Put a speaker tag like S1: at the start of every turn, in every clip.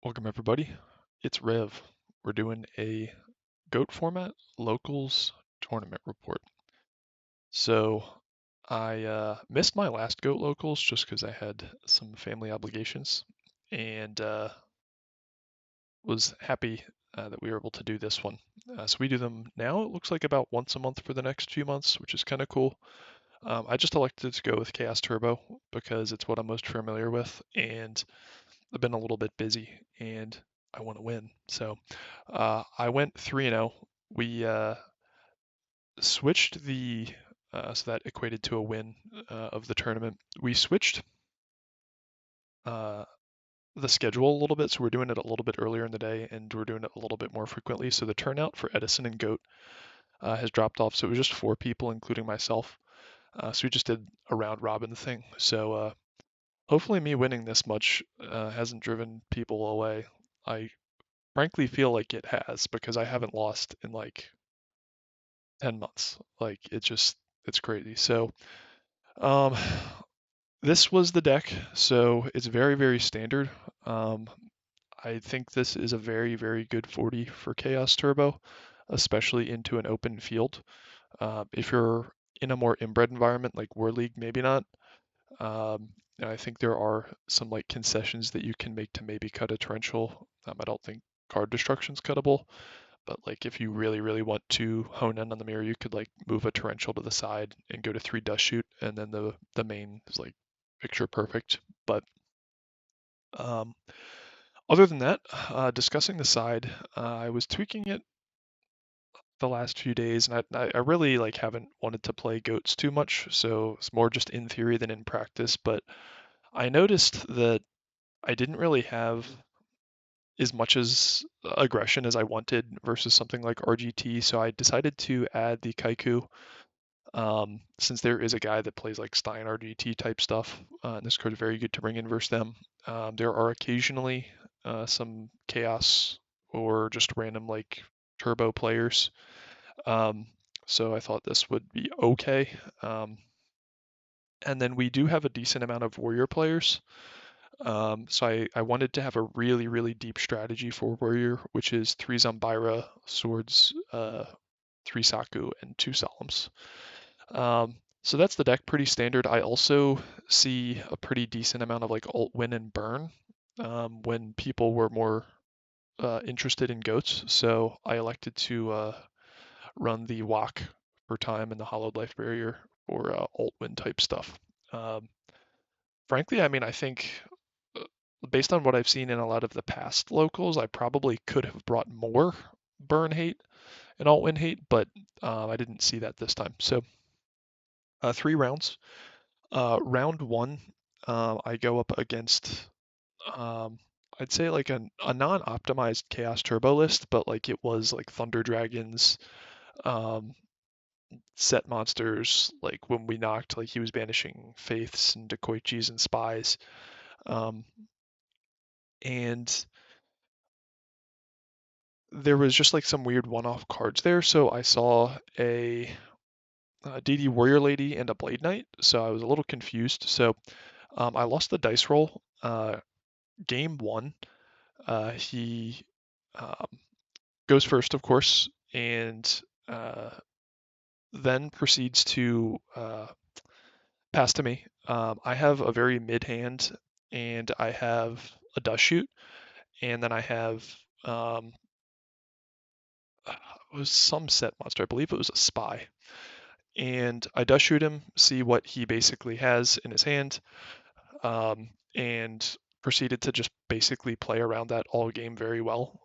S1: Welcome everybody. It's Rev. We're doing a GOAT format locals tournament report. So I missed my last GOAT locals just because I had some family obligations and was happy that we were able to do this one. So we do them now, it looks like about once a month for the next few months, which is kind of cool. I just elected to go with Chaos Turbo because it's what I'm most familiar with, and I've been a little bit busy and I want to win. So I went 3-0. We switched so that equated to a win of the tournament. We switched uh, the schedule a little bit, so we're doing it a little bit earlier in the day and we're doing it a little bit more frequently. So the turnout for Edison and Goat has dropped off. So it was just 4 people, including myself. So we just did a round robin thing. So hopefully me winning this much hasn't driven people away. I frankly feel like it has because I haven't lost in like 10 months. Like it's crazy. So, um this was the deck. So it's very very standard. Um I think this is a very very good 40 for Chaos Turbo, especially into an open field. If you're in a more inbred environment like War League, maybe not. And I think there are some like concessions that you can make to maybe cut a torrential. I don't think card destruction's cuttable. But like if you really, really want to hone in on the mirror, you could like move a torrential to the side and go to 3 dust shoot, and then the main is like picture perfect. But um, other than that, discussing the side, I was tweaking it the last few days, and I really like haven't wanted to play goats too much, so it's more just in theory than in practice. But I noticed that I didn't really have as much as aggression as I wanted versus something like RGT, so I decided to add the Kaiku. Since there is a guy that plays like Stein RGT type stuff, and this card is very good to bring in versus them. There are occasionally some chaos or just random like turbo players. Um, so I thought this would be okay. And then we do have a decent amount of warrior players. So I wanted to have a really, really deep strategy for warrior, which is 3 Zambira swords, 3 Saku, and 2 Solemns. So that's the deck, pretty standard. I also see a pretty decent amount of like alt win and burn when people were more interested in goats. So I elected to run the walk for time and the hollowed life barrier for alt win type stuff. Um, Frankly, I mean, I think uh, based on what I've seen in a lot of the past locals, I probably could have brought more burn hate and alt win hate, but I didn't see that this time. So 3 rounds. Round one, I go up against, um, I'd say like a non-optimized Chaos Turbo list, but like it was like Thunder Dragons, um, set monsters. Like when we knocked, like he was banishing Faiths and Dekoichis and Spies. Um, and there was just like some weird one-off cards there. So I saw a DD Warrior Lady and a Blade Knight. So I was a little confused. So I lost the dice roll. Game one, he um, goes first, of course, and uh, then proceeds to pass to me. I have a very mid hand, and I have a dust shoot, and then I have um, it was some set monster. I believe it was a spy, and I dust shoot him, see what he basically has in his hand, and proceeded to just basically play around that all game very well.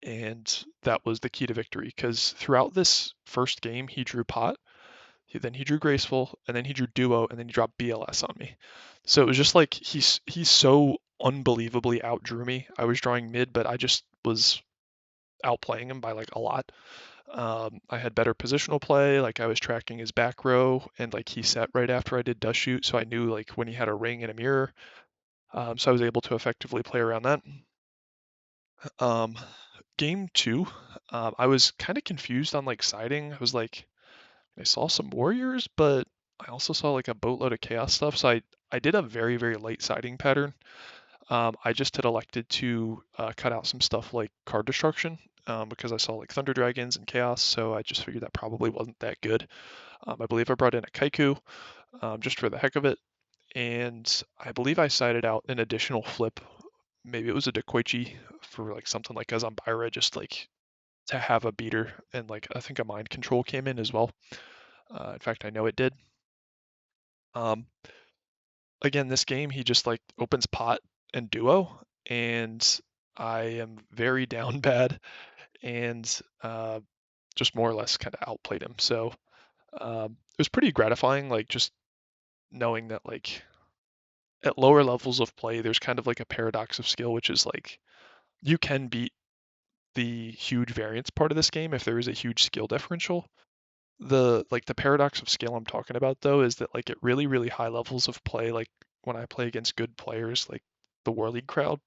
S1: And that was the key to victory because throughout this first game, he drew pot, then he drew graceful, and then he drew duo, and then he dropped BLS on me. So it was just like he's so unbelievably outdrew me. I was drawing mid, but I just was outplaying him by like a lot. I had better positional play, like I was tracking his back row, and like he set right after I did dust shoot, so I knew like when he had a ring and a mirror. So I was able to effectively play around that. Um, Game two, I was kind of confused on like siding. I was like, I saw some warriors, but I also saw like a boatload of chaos stuff. So I did a very very late siding pattern. I just had elected to cut out some stuff like card destruction because I saw like Thunder Dragons and Chaos, so I just figured that probably wasn't that good. I believe I brought in a Kaiku just for the heck of it, and I believe I sided out an additional flip. Maybe it was a Dekoichi for like something like a Zambira, just like to have a beater, and like I think a mind control came in as well. In fact, I know it did. Um, Again, this game he just like opens pot and duo, and I am very down bad, and just more or less kind of outplayed him. So it was pretty gratifying, like just knowing that like at lower levels of play, there's kind of like a paradox of skill, which is like you can beat the huge variance part of this game if there is a huge skill differential. The paradox of skill I'm talking about though is that like at really really high levels of play, like when I play against good players like the War League crowd,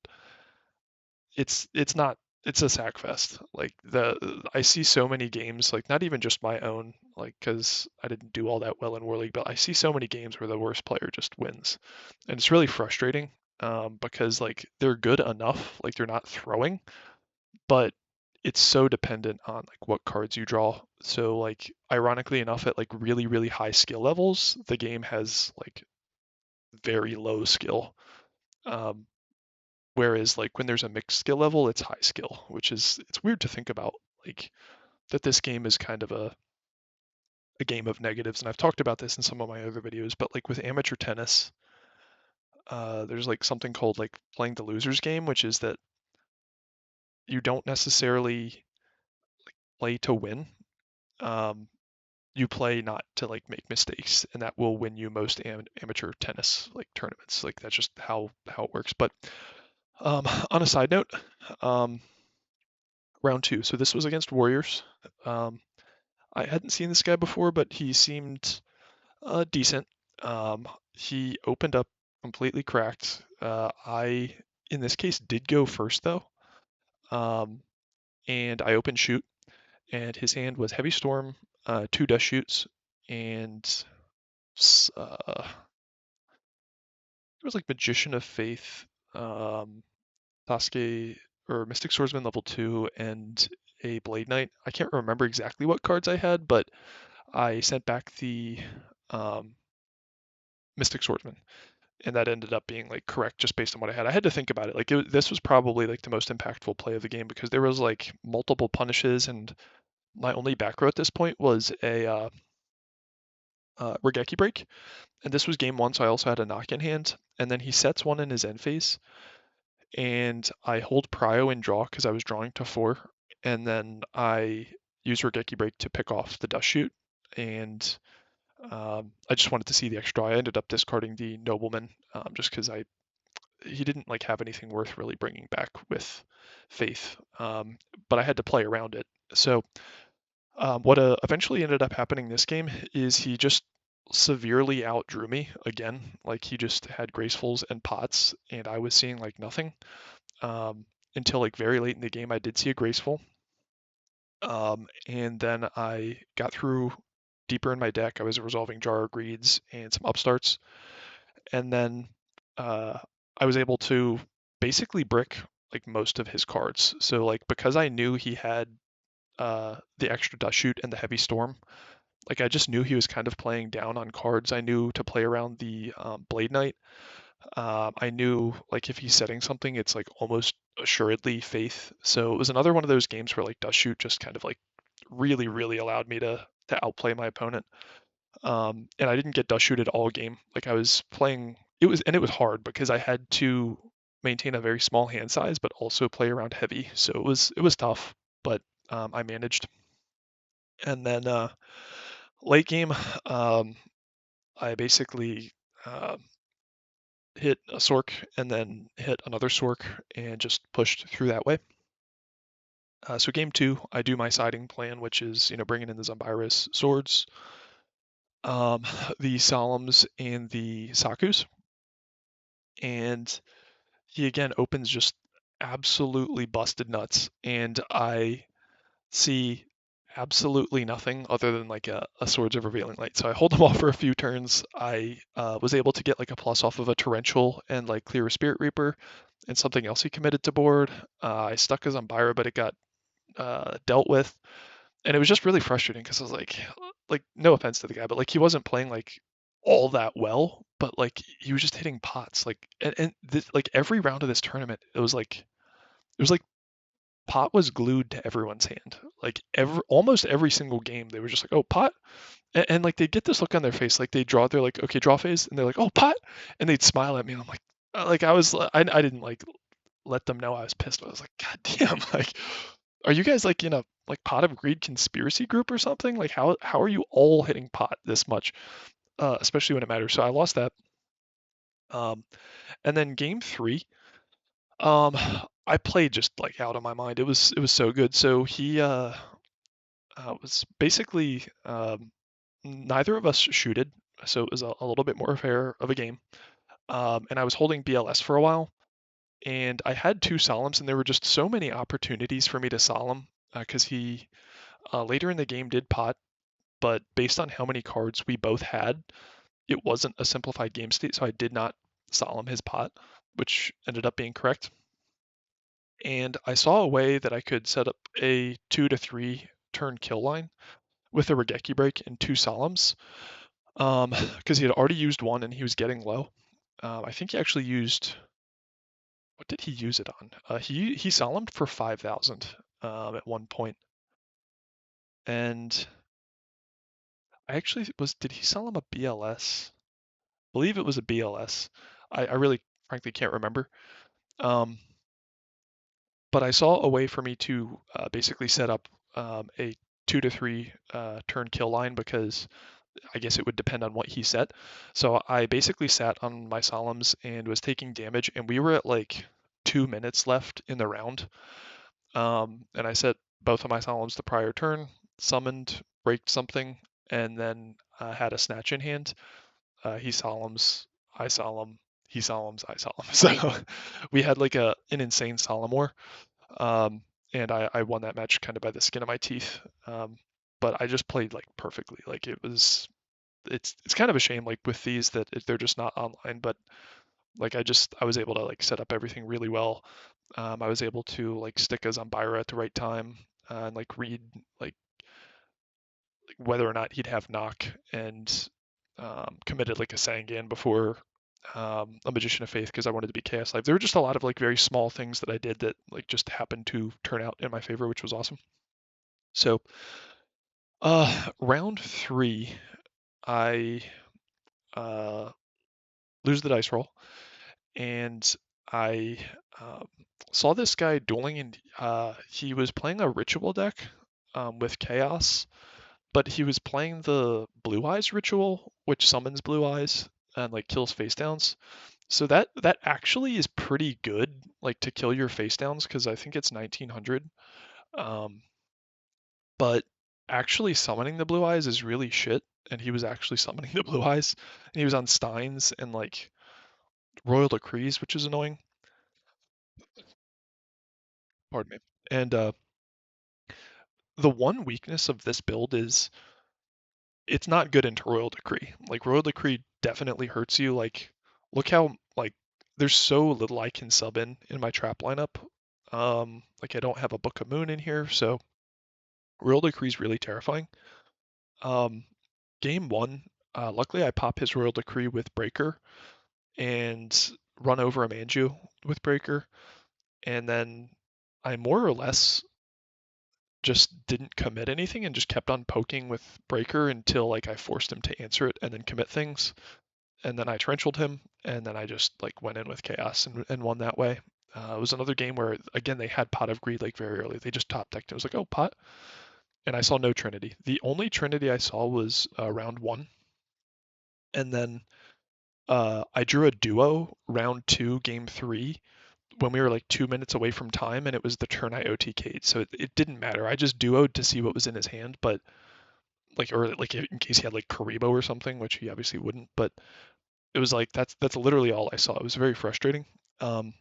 S1: it's not, it's a sack fest. Like the I see so many games, like not even just my own, like because I didn't do all that well in War League, but I see so many games where the worst player just wins, and it's really frustrating because like they're good enough, like they're not throwing, but it's so dependent on like what cards you draw. So like ironically enough, at like really really high skill levels, the game has like very low skill. Um, Whereas like when there's a mixed skill level, it's high skill, which is it's weird to think about like that this game is kind of a game of negatives. And I've talked about this in some of my other videos, but like with amateur tennis, there's like something called like playing the loser's game, which is that you don't necessarily play to win. Um, you play not to like make mistakes, and that will win you most amateur tennis like tournaments. Like that's just how it works. But on a side note, um, round two. So this was against Warriors. Um, I hadn't seen this guy before, but he seemed decent. He opened up completely cracked. I, in this case, did go first though, um, and I opened shoot, and his hand was heavy storm, two dust shoots, and it was like Magician of Faith, um, Sasuke or Mystic Swordsman level 2, and a Blade Knight. I can't remember exactly what cards I had, but I sent back the um, Mystic Swordsman, and that ended up being like correct just based on what I had. I had to think about it. Like this was probably like the most impactful play of the game because there was like multiple punishes, and my only back row at this point was a Regeki break, and this was game one, so I also had a knock in hand, and then he sets one in his end phase, and I hold prio and draw because I was drawing to 4, and then I use Regeki break to pick off the dust shoot, and I just wanted to see the extra. I ended up discarding the nobleman just because he didn't like have anything worth really bringing back with faith, but I had to play around it. So what eventually ended up happening this game is he just severely outdrew me again. Like he just had gracefuls and pots, and I was seeing like nothing until like very late in the game. I did see a graceful, and then I got through deeper in my deck. I was resolving Jar of Greeds and some upstarts, and then uh, I was able to basically brick like most of his cards. So like because I knew he had the extra dust shoot and the heavy storm, like I just knew he was kind of playing down on cards. I knew to play around the Blade Knight. I knew like if he's setting something, it's like almost assuredly Faith. So it was another one of those games where like dust shoot just kind of like really really allowed me to outplay my opponent. And I didn't get dust shoot at all game. Like I was playing, it was hard because I had to maintain a very small hand size, but also play around heavy. So it was tough, but I managed. And then late game, um, I basically uh, hit a Sork and then hit another Sork and just pushed through that way. So game two, I do my siding plan, which is bringing in the Zombiris swords, um, the Solemns, and the Sakus, and he again opens just absolutely busted nuts, and I see absolutely nothing other than like a Swords of Revealing Light. So I hold them off for a few turns. I was able to get like a plus off of a Torrential and like clear a Spirit Reaper, and something else he committed to board. I stuck his Umbira, but it got dealt with, and it was just really frustrating because I was like no offense to the guy, but like he wasn't playing like all that well, but like he was just hitting pots, like like every round of this tournament, it was like pot was glued to everyone's hand. Like almost every single game, they were just like, oh pot, and like they'd get this look on their face, like they draw, they're like, okay, draw phase, and they're like, oh pot, and they'd smile at me, and I'm like I didn't like let them know I was pissed. I was like, God damn, like, are you guys like in a like pot of greed conspiracy group or something? Like, how are you all hitting pot this much, especially when it matters? So I lost that. Um, and then game three, um, I played just like out of my mind. It was so good. So he was basically neither of us shooted, so it was a little bit more fair of a game. And I was holding BLS for a while, and I had two solemns, and there were just so many opportunities for me to solemn because he later in the game did pot, but based on how many cards we both had, it wasn't a simplified game state, so I did not solemn his pot, which ended up being correct. And I saw a way that I could set up a 2 to 3 turn kill line with a Regeki break and two solemns, because he had already used one and he was getting low. I think he actually used, what did he use it on? He solemned for 5,000 at one point, and I actually did he solemn a BLS? Believe it was a BLS. I really frankly can't remember. Um, but I saw a way for me to basically set up a 2 to 3 turn kill line because I guess it would depend on what he set. So I basically sat on my solemns and was taking damage, and we were at like 2 minutes left in the round. And I set both of my solemns the prior turn, summoned, braked something, and then had a snatch in hand. He solemns, I solemn, he solemns, I solemn. So we had like an insane solemn war. Um, and I won that match kind of by the skin of my teeth. But I just played like perfectly. Like it's kind of a shame like with these that they're just not online. But like I was able to like set up everything really well. I was able to like stick a Zombira at the right time and like read like whether or not he'd have knock and committed like a Sangan before a Magician of Faith because I wanted to be Chaos Life. There were just a lot of like very small things that I did that like just happened to turn out in my favor, which was awesome. So round three, I uh, lose the dice roll, and I um, saw this guy dueling, and he was playing a ritual deck with Chaos, but he was playing the Blue Eyes ritual, which summons Blue Eyes and like kills face downs. So that actually is pretty good, like to kill your face downs, because I think it's 1900. Um, but actually summoning the Blue Eyes is really shit, and he was actually summoning the Blue Eyes, and he was on Steins and like Royal Decrees, which is annoying. Pardon me. And the one weakness of this build is it's not good into Royal Decree. Like Royal Decree definitely hurts you. Like look how like there's so little I can sub in my trap lineup. Like I don't have a Book of Moon in here, so Royal Decree is really terrifying. Um, game one, luckily I pop his Royal Decree with Breaker and run over a Manju with Breaker, and then I more or less just didn't commit anything and just kept on poking with Breaker until like I forced him to answer it and then commit things. And then I torrentialed him, and then I just like went in with Chaos and won that way. It was another game where again they had Pot of Greed like very early. They just top decked. It was like, oh pot, and I saw no Trinity. The only Trinity I saw was round one, and then I drew a duo round two, game three, when we were like 2 minutes away from time, and it was the turn I OTK'd. So it didn't matter. I just duoed to see what was in his hand, but like or like in case he had like Karibo or something, which he obviously wouldn't. But it was like that's literally all I saw. It was very frustrating. Um,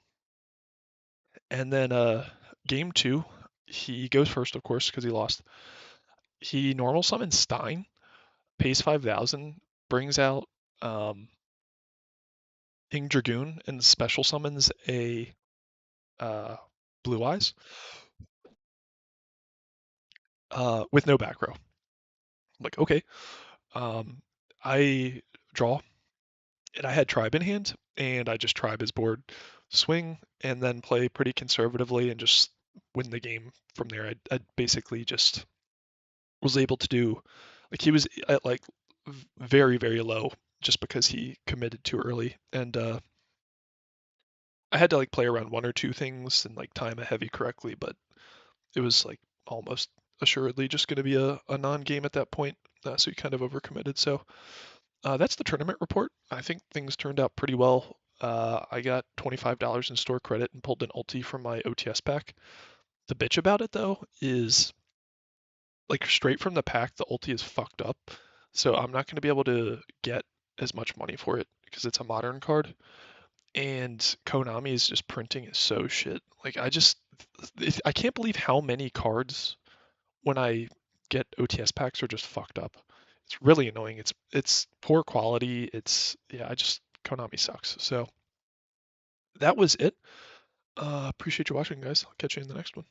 S1: and then game two, he goes first, of course, because he lost. He normal summons Stein, pays 5,000, brings out King Dragoon, and special summons a uh, blue eyes, with no back row. I'm like, okay. Um, I draw, and I had tribe in hand, and I just tribe his board, swing, and then play pretty conservatively and just win the game from there. I basically just was able to do, like, he was at like very, very low just because he committed too early. And I had to like play around one or two things and like time a heavy correctly, but it was like almost assuredly just going to be a non-game at that point. So he kind of overcommitted. So that's the tournament report. I think things turned out pretty well. I got $25 in store credit and pulled an ulti from my OTS pack. The bitch about it though is like straight from the pack, the ulti is fucked up. So I'm not going to be able to get as much money for it because it's a modern card. And Konami is just printing is so shit. Like I can't believe how many cards when I get OTS packs are just fucked up. It's really annoying. It's poor quality. It's yeah, I just Konami sucks. So that was it. Appreciate you watching, guys. I'll catch you in the next one.